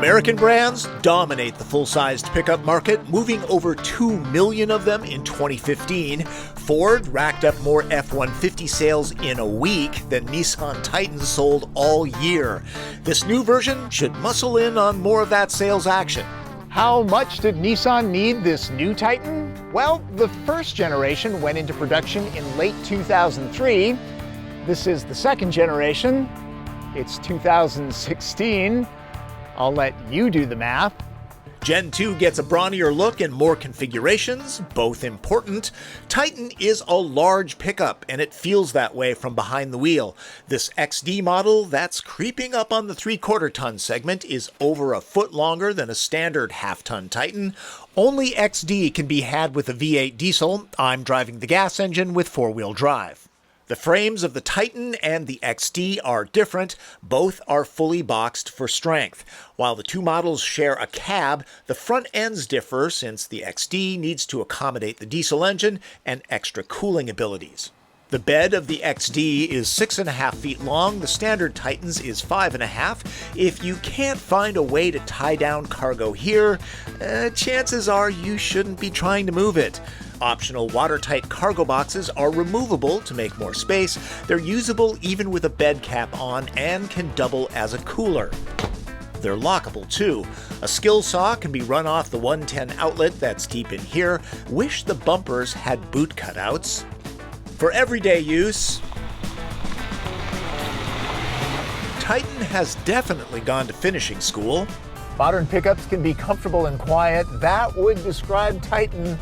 American brands dominate the full-sized pickup market, moving over 2 million of them in 2015. Ford racked up more F-150 sales in a week than Nissan Titans sold all year. This new version should muscle in on more of that sales action. How much did Nissan need this new Titan? Well, the first generation went into production in late 2003. This is the second generation. It's 2016. I'll let you do the math. Gen 2 gets a brawnier look and more configurations, both important. Titan is a large pickup, and it feels that way from behind the wheel. This XD model that's creeping up on the 3/4 ton segment is over a foot longer than a standard half-ton Titan. Only XD can be had with a V8 diesel. I'm driving the gas engine with four-wheel drive. The frames of the Titan and the XD are different. Both are fully boxed for strength. While the two models share a cab, the front ends differ since the XD needs to accommodate the diesel engine and extra cooling abilities. The bed of the XD is 6.5 feet long. The standard Titans is 5.5. If you can't find a way to tie down cargo here, chances are you shouldn't be trying to move it. Optional watertight cargo boxes are removable to make more space. They're usable even with a bed cap on and can double as a cooler. They're lockable too. A skill saw can be run off the 110 outlet that's deep in here. Wish the bumpers had boot cutouts. For everyday use, Titan has definitely gone to finishing school. Modern pickups can be comfortable and quiet. That would describe Titan.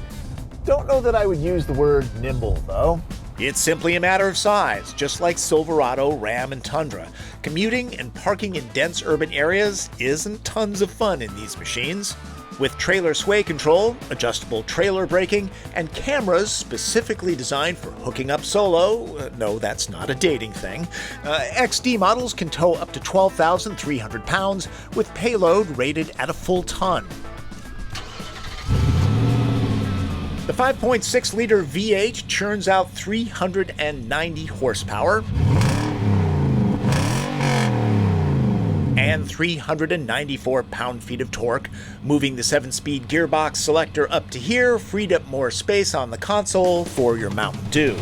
Don't know that I would use the word nimble, though. It's simply a matter of size, just like Silverado, Ram, and Tundra. Commuting and parking in dense urban areas isn't tons of fun in these machines. With trailer sway control, adjustable trailer braking, and cameras specifically designed for hooking up solo, no, that's not a dating thing, XD models can tow up to 12,300 pounds with payload rated at a full ton. The 5.6-liter V8 churns out 390 horsepower and 394 pound-feet of torque. Moving the 7-speed gearbox selector up to here freed up more space on the console for your Mountain Dew.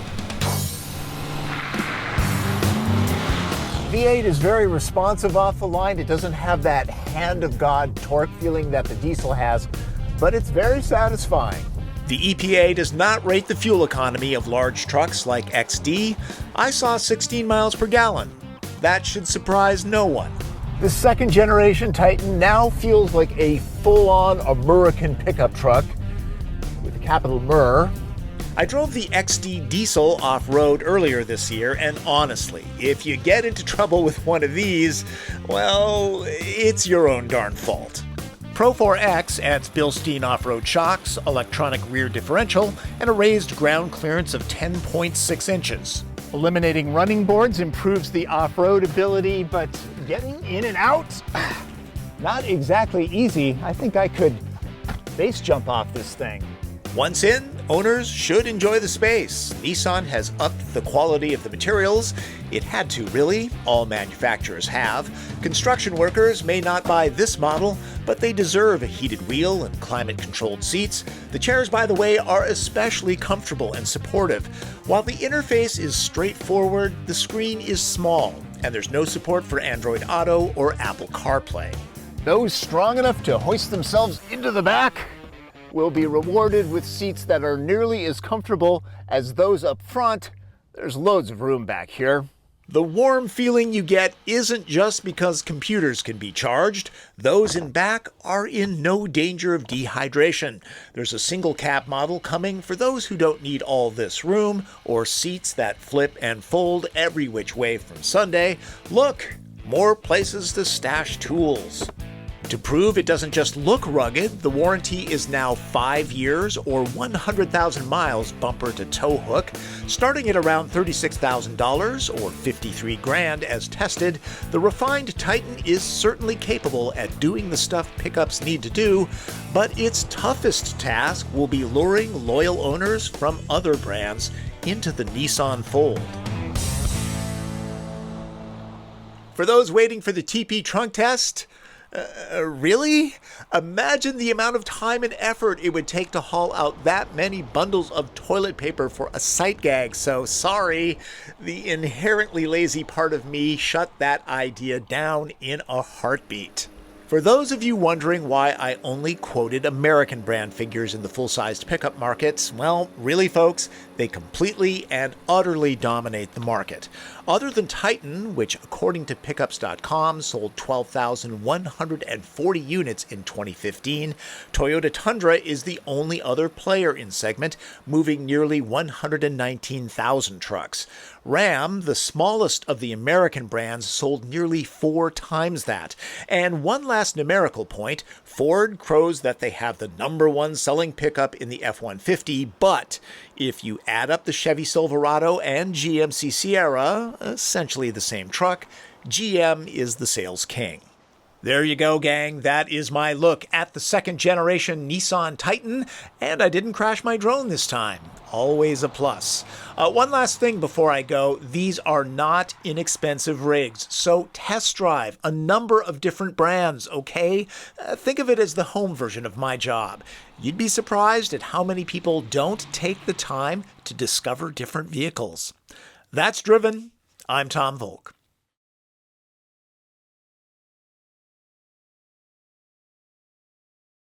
V8 is very responsive off the line. It doesn't have that hand-of-God torque feeling that the diesel has, but it's very satisfying. The EPA does not rate the fuel economy of large trucks like XD. I saw 16 miles per gallon. That should surprise no one. The second generation Titan now feels like a full-on American pickup truck with a capital MER. I drove the XD diesel off-road earlier this year, and honestly, if you get into trouble with one of these, well, it's your own darn fault. Pro4X adds Bilstein off-road shocks, electronic rear differential, and a raised ground clearance of 10.6 inches. Eliminating running boards improves the off-road ability, but getting in and out, not exactly easy. I think I could base jump off this thing. Once in, owners should enjoy the space. Nissan has upped the quality of the materials. It had to, really. All manufacturers have. Construction workers may not buy this model, but they deserve a heated wheel and climate-controlled seats. The chairs, by the way, are especially comfortable and supportive. While the interface is straightforward, the screen is small, and there's no support for Android Auto or Apple CarPlay. Those strong enough to hoist themselves into the back will be rewarded with seats that are nearly as comfortable as those up front. There's loads of room back here. The warm feeling you get isn't just because computers can be charged. Those in back are in no danger of dehydration. There's a single cab model coming for those who don't need all this room or seats that flip and fold every which way from Sunday. Look, more places to stash tools. To prove it doesn't just look rugged, the warranty is now 5 years or 100,000 miles bumper to tow hook, starting at around $36,000 or 53 grand as tested. The refined Titan is certainly capable at doing the stuff pickups need to do, but its toughest task will be luring loyal owners from other brands into the Nissan fold. For those waiting for the TP trunk test, Really? Imagine the amount of time and effort it would take to haul out that many bundles of toilet paper for a sight gag, so sorry. The inherently lazy part of me shut that idea down in a heartbeat. For those of you wondering why I only quoted American brand figures in the full-sized pickup markets, well, really folks, they completely and utterly dominate the market. Other than Titan, which according to pickups.com sold 12,140 units in 2015, Toyota Tundra is the only other player in segment, moving nearly 119,000 trucks. Ram, the smallest of the American brands, sold nearly 4 times that. And one last numerical point, Ford crows that they have the #1 selling pickup in the F-150, but if you add up the Chevy Silverado and GMC Sierra, essentially the same truck, GM is the sales king. There you go, gang. That is my look at the second generation Nissan Titan, and I didn't crash my drone this time. Always a plus. One last thing before I go. These are not inexpensive rigs, so test drive a number of different brands, okay? Think of it as the home version of my job. You'd be surprised at how many people don't take the time to discover different vehicles. That's Driven. I'm Tom Voelk.